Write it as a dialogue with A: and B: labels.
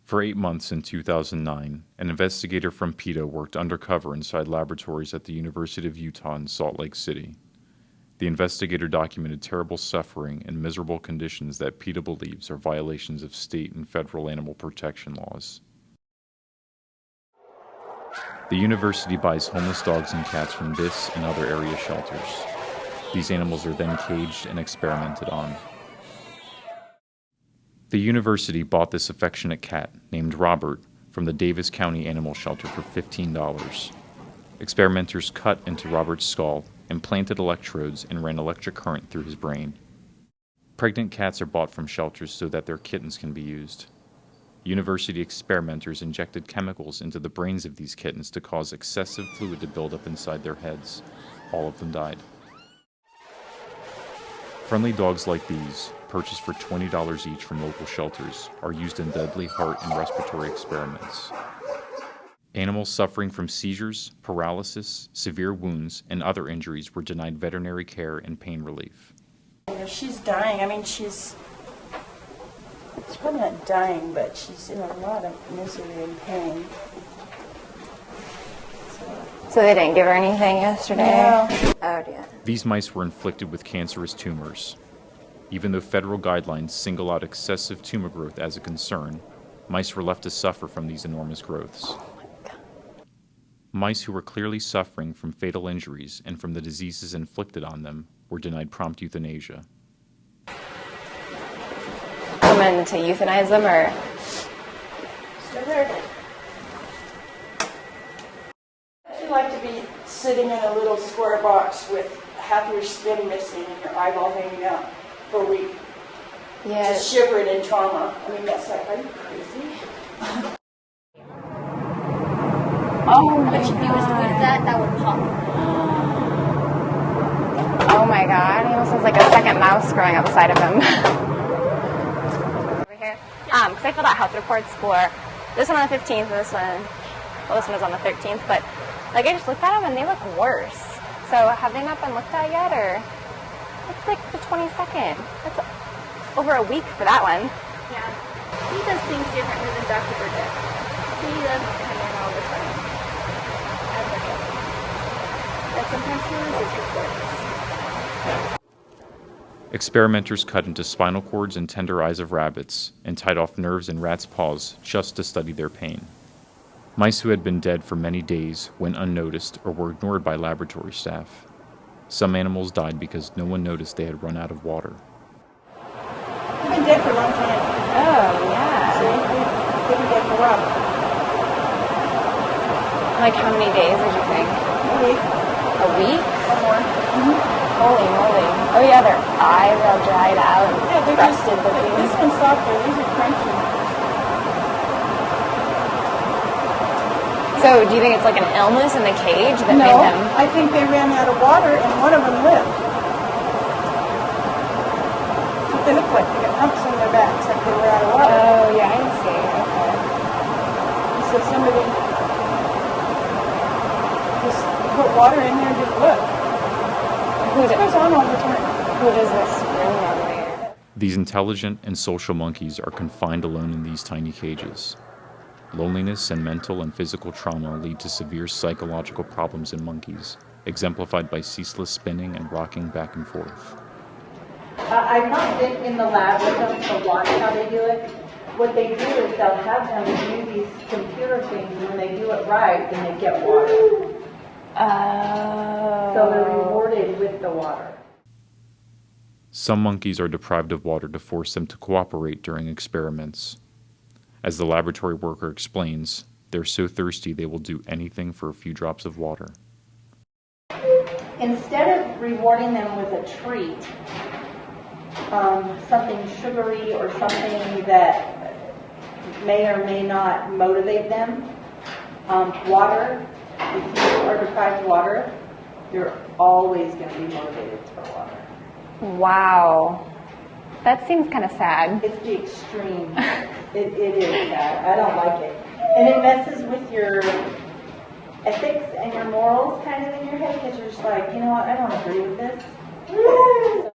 A: For 8 months in 2009, an investigator from PETA worked undercover inside laboratories at the University of Utah in Salt Lake City. The investigator documented terrible suffering and miserable conditions that PETA believes are violations of state and federal animal protection laws. The university buys homeless dogs and cats from this and other area shelters. These animals are then caged and experimented on. The university bought this affectionate cat, named Robert, from the Davis County Animal Shelter for $15. Experimenters cut into Robert's skull, implanted electrodes, and ran electric current through his brain. Pregnant cats are bought from shelters so that their kittens can be used. University experimenters injected chemicals into the brains of these kittens to cause excessive fluid to build up inside their heads. All of them died. Friendly dogs like these, purchased for $20 each from local shelters, are used in deadly heart and respiratory experiments. Animals suffering from seizures, paralysis, severe wounds, and other injuries were denied veterinary care and pain relief.
B: She's dying. I mean, she's probably not dying, but she's in a lot of misery and pain.
C: So they didn't give her anything yesterday?
B: No.
C: Oh, dear.
A: These mice were inflicted with cancerous tumors. Even though federal guidelines single out excessive tumor growth as a concern, mice were left to suffer from these enormous growths. Mice who were clearly suffering from fatal injuries and from the diseases inflicted on them were denied prompt euthanasia.
C: Coming to euthanize them, or?
B: Stay there. You like to be sitting in a little square box with half your skin missing and your eyeball hanging out for a week.
C: Yeah.
B: Just shivering in trauma. I mean, that's like, are you crazy?
C: Oh my
D: But if he was to eat that, that would pop.
C: Oh my god, he almost has like a second mouse growing up beside of him. Over here. Because I filled out health reports for this one on the 15th and this one was on the 13th, but like I just looked at them and they look worse. So have they not been looked at yet, or? It's like the 22nd. That's over a week for that one.
D: Yeah. He does things differently than Dr. Burdett. He doesn't come in all the time. But sometimes he loses reports.
A: Experimenters cut into spinal cords and tender eyes of rabbits and tied off nerves in rats' paws just to study their pain. Mice who had been dead for many days went unnoticed or were ignored by laboratory staff. Some animals died because no one noticed they had run out of water.
B: They've been dead for a long time.
C: Oh, yeah.
B: See? They've been dead for a while.
C: Like how many days did you think?
B: A week.
C: A week?
B: Or more. Mm-hmm.
C: Holy moly. Oh yeah, their eyes all dried out and
B: Yeah, they're just,
C: rusted looking.
B: this one's softer. These are crunchy.
C: So do you think it's like an illness in the cage that made
B: No,
C: them?
B: I think they ran out of water and one of them lived. That's what they look like. They got humps on their backs like they were out of water.
C: Oh yeah, I see. Okay.
B: So somebody just put water in there and just look. It goes on all the time.
C: Who does this room normally?
A: These intelligent and social monkeys are confined alone in these tiny cages. Loneliness and mental and physical trauma lead to severe psychological problems in monkeys, exemplified by ceaseless spinning and rocking back and forth.
E: I've not been in the lab with them to watch how they do it. What they do is they'll have them do these computer things, and when they do it right, then they get water.
C: Oh.
E: So they're rewarded with the water.
A: Some monkeys are deprived of water to force them to cooperate during experiments. As the laboratory worker explains, they're so thirsty they will do anything for a few drops of water.
E: Instead of rewarding them with a treat, something sugary or something that may or may not motivate them, water, if you are deprived of water, you're always going to be motivated for water.
C: Wow. That seems kind of sad.
E: It's the extreme. It is sad. I don't like it. And it messes with your ethics and your morals kind of in your head because you're just like, you know what, I don't agree with this.